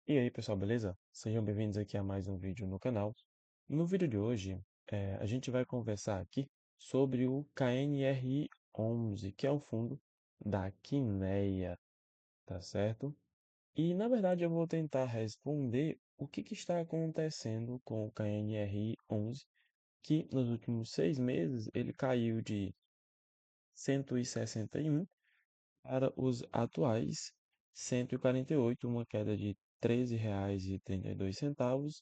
E aí, pessoal, beleza? Sejam bem-vindos aqui a mais um vídeo no canal. No vídeo de hoje, a gente vai conversar aqui sobre o KNRI 11, que é o fundo da Quineia, tá certo? E, na verdade, eu vou tentar responder o que está acontecendo com o KNRI 11, que nos últimos 6 meses ele caiu de 161 para os atuais 148, uma queda de R$ 13,32,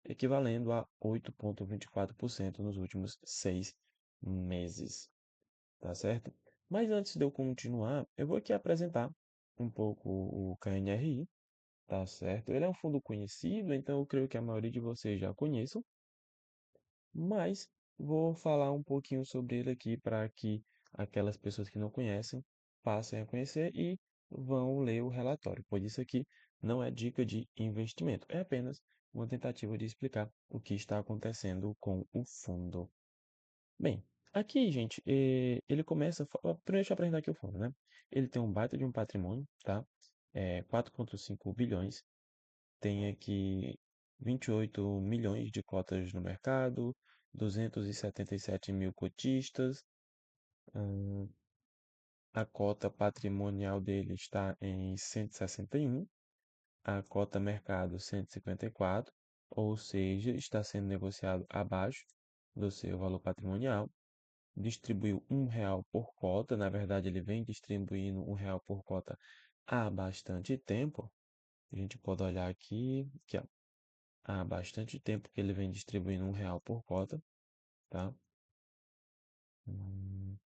equivalendo a 8,24% nos últimos 6 meses, tá certo? Mas antes de eu continuar, eu vou aqui apresentar um pouco o KNRI, tá certo? Ele é um fundo conhecido, então eu creio que a maioria de vocês já conheçam, mas vou falar um pouquinho sobre ele aqui para que aquelas pessoas que não conhecem passem a conhecer e vão ler o relatório, pois isso aqui não é dica de investimento, é apenas uma tentativa de explicar o que está acontecendo com o fundo. Bem, aqui, gente, ele começa. Primeiro, deixa eu apresentar aqui o fundo, né? Ele tem um baita de um patrimônio, tá? 4,5 bilhões, tem aqui 28 milhões de cotas no mercado, 277 mil cotistas. hum, a cota patrimonial dele está em 161, a cota mercado 154, ou seja, está sendo negociado abaixo do seu valor patrimonial. Distribuiu R$ 1 por cota, na verdade ele vem distribuindo R$ 1 por cota há bastante tempo. A gente pode olhar aqui, ó, há bastante tempo que ele vem distribuindo R$ 1 por cota, tá? Hum,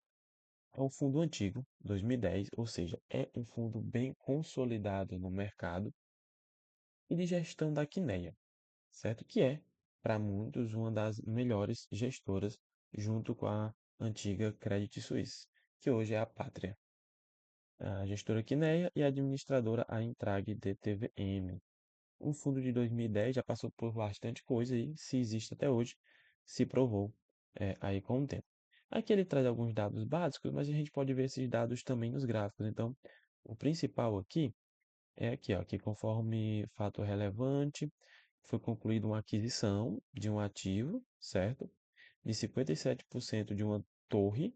É um fundo antigo, 2010, ou seja, é um fundo bem consolidado no mercado e de gestão da Quineia, certo? Que é, para muitos, uma das melhores gestoras, junto com a antiga Credit Suisse, que hoje é a Pátria. A gestora Quineia e a administradora a Intrag DTVM. O fundo de 2010 já passou por bastante coisa e, se existe até hoje, se provou aí com o tempo. Aqui ele traz alguns dados básicos, mas a gente pode ver esses dados também nos gráficos. Então, o principal aqui é aqui, ó, que conforme fato relevante, foi concluída uma aquisição de um ativo, certo? De 57% de uma torre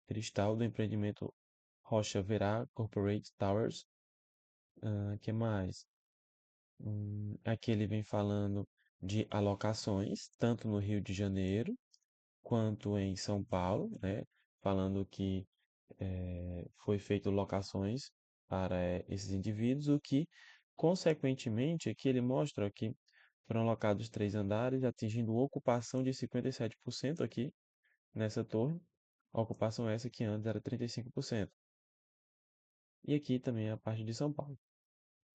cristal do empreendimento Rocha Verá Corporate Towers. Que mais? Aqui ele vem falando de alocações, tanto no Rio de Janeiro quanto em São Paulo, né? Falando que foi feito locações para esses indivíduos, o que, consequentemente, aqui ele mostra que foram alocados 3 andares, atingindo ocupação de 57% aqui nessa torre, a ocupação essa que antes era 35%. E aqui também a parte de São Paulo.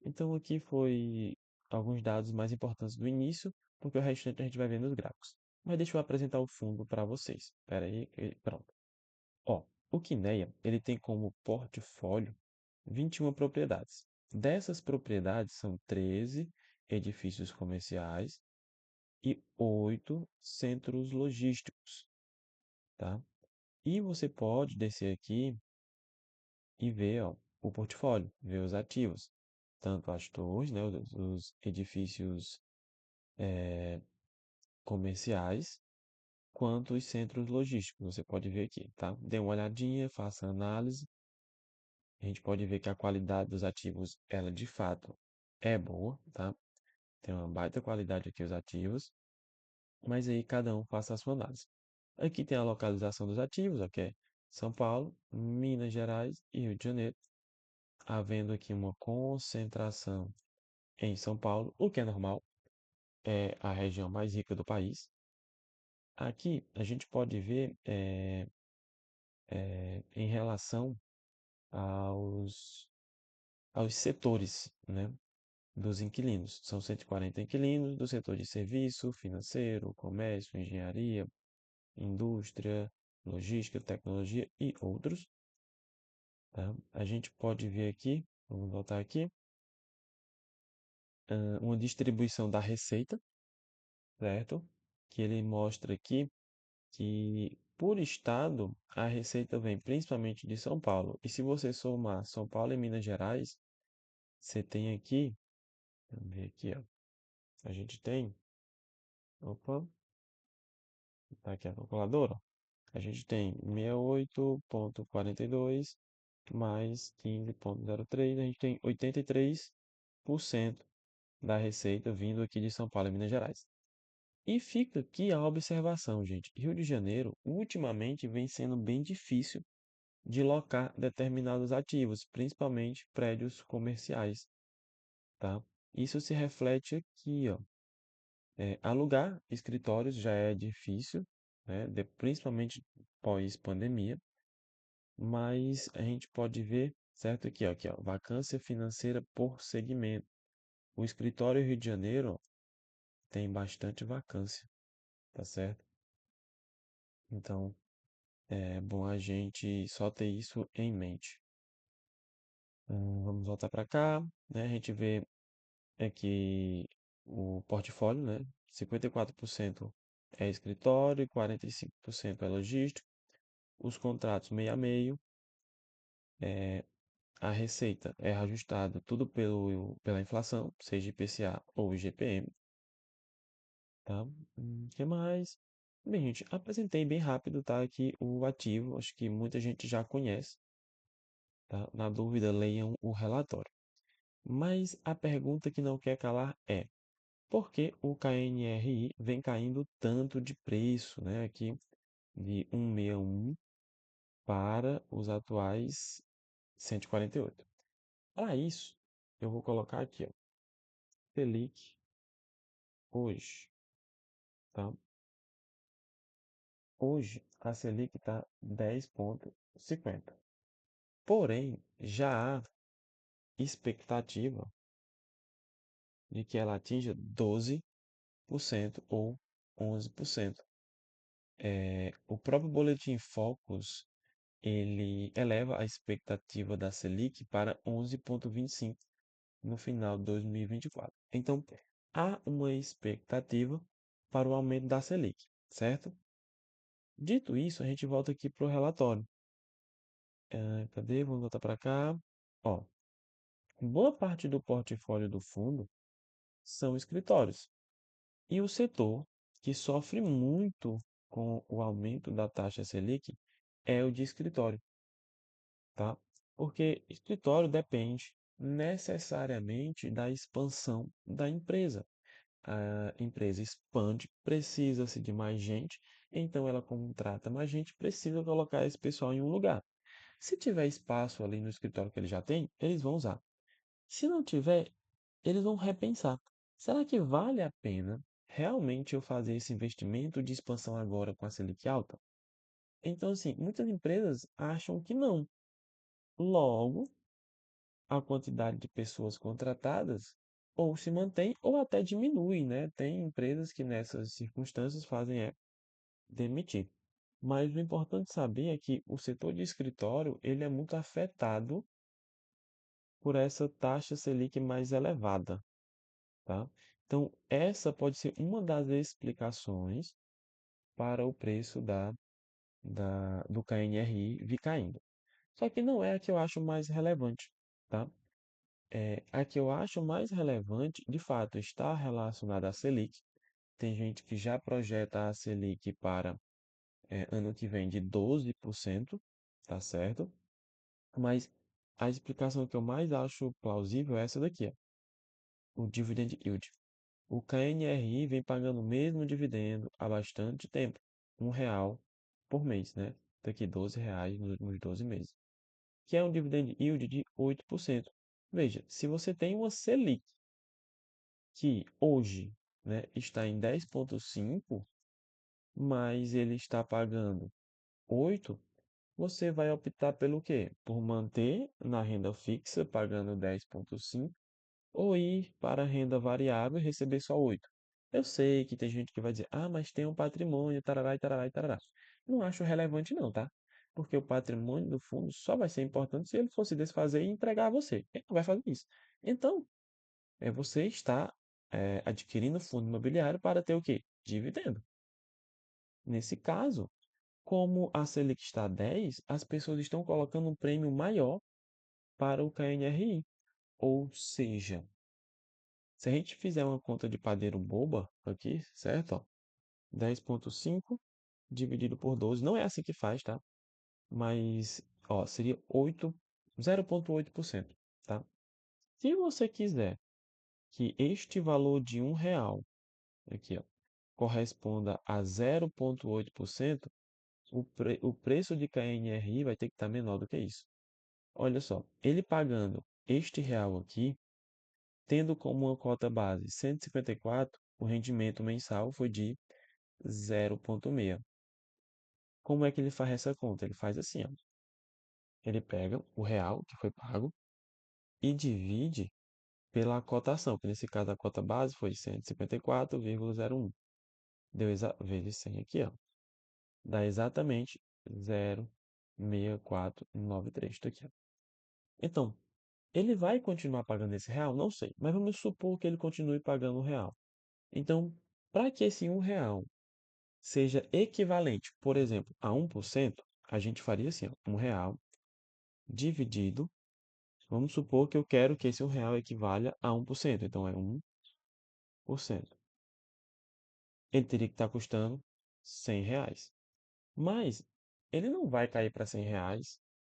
Então aqui foi alguns dados mais importantes do início, porque o restante a gente vai ver nos gráficos. Mas deixa eu apresentar o fundo para vocês. Espera aí, pronto. Ó, o Quineia, ele tem como portfólio 21 propriedades. Dessas propriedades são 13 edifícios comerciais e 8 centros logísticos, tá? E você pode descer aqui e ver, ó, o portfólio, ver os ativos, tanto as torres, né, os edifícios comerciais, quanto os centros logísticos. Você pode ver aqui, tá? Dê uma olhadinha, faça análise. A gente pode ver que a qualidade dos ativos, ela de fato é boa, tá? Tem uma baita qualidade aqui os ativos, mas aí cada um faça a sua análise. Aqui tem a localização dos ativos, ok? São Paulo, Minas Gerais e Rio de Janeiro, havendo aqui uma concentração em São Paulo, o que é normal, é a região mais rica do país. Aqui a gente pode ver em relação aos, aos setores, né, dos inquilinos. São 140 inquilinos do setor de serviço, financeiro, comércio, engenharia, indústria, logística, tecnologia e outros. Tá? A gente pode ver aqui, vamos voltar aqui, uma distribuição da receita, certo? Que ele mostra aqui que, por estado, a receita vem principalmente de São Paulo. E se você somar São Paulo e Minas Gerais, você tem aqui Vamos ver aqui, ó. A gente tem, opa, tá aqui a calculadora, ó. A gente tem 68,42 mais 15,03, a gente tem 83% da receita vindo aqui de São Paulo e Minas Gerais. E fica aqui a observação, gente. Rio de Janeiro, ultimamente, vem sendo bem difícil de locar determinados ativos, principalmente prédios comerciais, tá? Isso se reflete aqui, ó. Alugar escritórios já é difícil, né? Principalmente pós-pandemia, mas a gente pode ver, certo? Aqui, ó, vacância financeira por segmento. O escritório Rio de Janeiro, ó, tem bastante vacância, tá certo? Então, é bom a gente só ter isso em mente. Vamos voltar para cá, né? A gente vê que o portfólio, né? 54% é escritório, 45% é logística, os contratos meio a meio, a receita é ajustada tudo pela inflação, seja IPCA ou IGPM, tá? Que mais? Bem, gente, apresentei bem rápido, tá? Aqui o ativo, acho que muita gente já conhece, tá? Na dúvida, leiam o relatório. Mas a pergunta que não quer calar é: por que o KNRI vem caindo tanto de preço, né? Aqui de 161 para os atuais 148. Para isso, eu vou colocar aqui, ó, Selic hoje, tá? Hoje a Selic está 10,50. Porém, já há expectativa de que ela atinja 12% ou 11%. O próprio Boletim Focus ele eleva a expectativa da Selic para 11,25 no final de 2024. Então, há uma expectativa para o aumento da Selic, certo? Dito isso, a gente volta aqui para o relatório. Cadê? Vamos voltar para cá. Ó, boa parte do portfólio do fundo são escritórios. E o setor que sofre muito com o aumento da taxa Selic é o de escritório, tá? Porque escritório depende necessariamente da expansão da empresa. A empresa expande, precisa-se de mais gente, então ela contrata mais gente, precisa colocar esse pessoal em um lugar. Se tiver espaço ali no escritório que ele já tem, eles vão usar. Se não tiver, eles vão repensar. Será que vale a pena realmente eu fazer esse investimento de expansão agora com a Selic alta? Então, assim, muitas empresas acham que não. Logo, a quantidade de pessoas contratadas ou se mantém ou até diminui, né? Tem empresas que nessas circunstâncias fazem demitir. Mas o importante saber é que o setor de escritório, ele é muito afetado por essa taxa Selic mais elevada, tá? Então, essa pode ser uma das explicações para o preço do KNRI vir caindo. Só que não é a que eu acho mais relevante, tá? A que eu acho mais relevante, de fato, está relacionada à Selic. Tem gente que já projeta a Selic para ano que vem de 12%, tá certo? Mas a explicação que eu mais acho plausível é essa daqui, ó, o dividend yield. O KNRI vem pagando o mesmo dividendo há bastante tempo, R$ 1 por mês, né? Daqui R$ 12 nos últimos 12 meses, que é um dividend yield de 8%. Veja, se você tem uma Selic que hoje, né, está em 10,5, mas ele está pagando 8, você vai optar pelo quê? Por manter na renda fixa, pagando 10,5, ou ir para a renda variável e receber só 8. Eu sei que tem gente que vai dizer, ah, mas tem um patrimônio, tarará e tarará e tarará. Não acho relevante não, tá? Porque o patrimônio do fundo só vai ser importante se ele fosse desfazer e entregar a você. Ele não vai fazer isso. Então, você está adquirindo fundo imobiliário para ter o quê? Dividendo. Nesse caso, como a Selic está a 10, as pessoas estão colocando um prêmio maior para o KNRI. Ou seja, Se a gente fizer uma conta de padeiro boba aqui, certo? Ó, 10,5 dividido por 12, não é assim que faz, tá? Mas, ó, seria 0,8%, tá? Se você quiser que este valor de R$ 1, aqui, ó, corresponda a 0,8%, o preço de KNRI vai ter que estar menor do que isso. Olha só, ele pagando este real aqui, tendo como uma cota base 154, o rendimento mensal foi de 0,6. Como é que ele faz essa conta? Ele faz assim, ó. Ele pega o real que foi pago e divide pela cotação, que nesse caso a cota base foi 154,01. Vezes 100 aqui, ó. Dá exatamente 0,6493. Isso aqui, ó. Então, ele vai continuar pagando esse real? Não sei, mas vamos supor que ele continue pagando o real. Então, para que esse R$ 1 seja equivalente, por exemplo, a 1%, a gente faria assim, ó, R$ 1 dividido. Vamos supor que eu quero que esse R$ 1 equivalha a 1%, então é 1%. Ele teria que estar custando R$ 100. Mas ele não vai cair para R$ 100,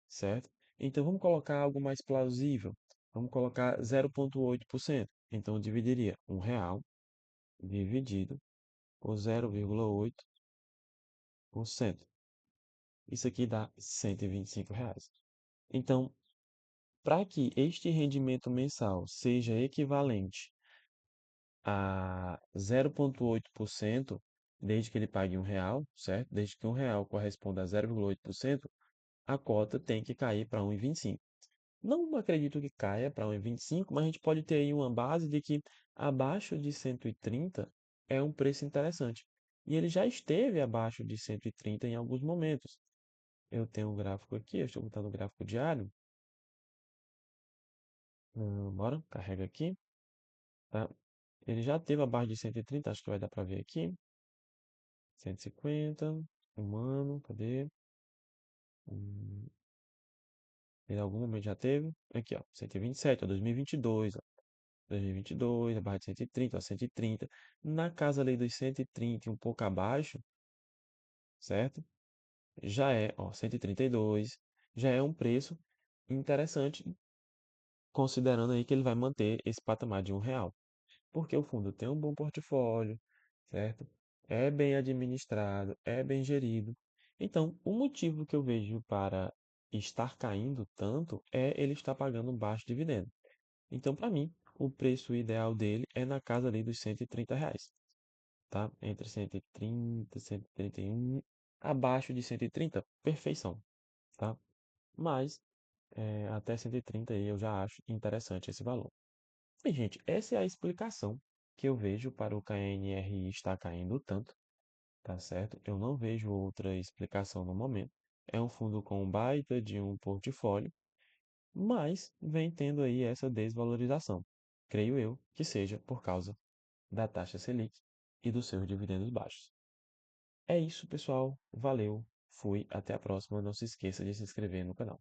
certo? Então vamos colocar algo mais plausível. Vamos colocar 0,8%. Então eu dividiria R$ 1 dividido por 0,8%. Isso aqui dá R$ 125. Então, para que este rendimento mensal seja equivalente a 0,8%, desde que ele pague R$ 1, certo? Desde que R$ 1 corresponda a 0,8%, a cota tem que cair para 1,25. Não acredito que caia para 1,25, mas a gente pode ter aí uma base de que abaixo de 130 é um preço interessante. E ele já esteve abaixo de 130 em alguns momentos. Eu tenho um gráfico aqui, eu estou botando o gráfico diário. Bora, carrega aqui, tá? Ele já teve abaixo de 130, acho que vai dar para ver aqui. 150, um ano, cadê? Hum, Em algum momento já teve. Aqui, ó, 127, ó, 2022, ó. 2022, abaixo de 130, ó, 130. Na casa ali dos 130 e um pouco abaixo, certo? Já é, ó, 132, já é um preço interessante, considerando aí que ele vai manter esse patamar de R$ 1. Porque o fundo tem um bom portfólio, certo? É bem administrado, é bem gerido. Então, o motivo que eu vejo para estar caindo tanto é ele estar pagando um baixo dividendo. Então, para mim, o preço ideal dele é na casa ali dos R$ 130, tá? Entre 130 e 131, abaixo de 130, perfeição, tá? Mas até 130 aí eu já acho interessante esse valor. Bem, gente, essa é a explicação que eu vejo para o KNRI estar caindo tanto, tá certo? Eu não vejo outra explicação no momento. É um fundo com um baita de um portfólio, mas vem tendo aí essa desvalorização. Creio eu que seja por causa da taxa Selic e dos seus dividendos baixos. É isso, pessoal. Valeu. Fui. Até a próxima. Não se esqueça de se inscrever no canal.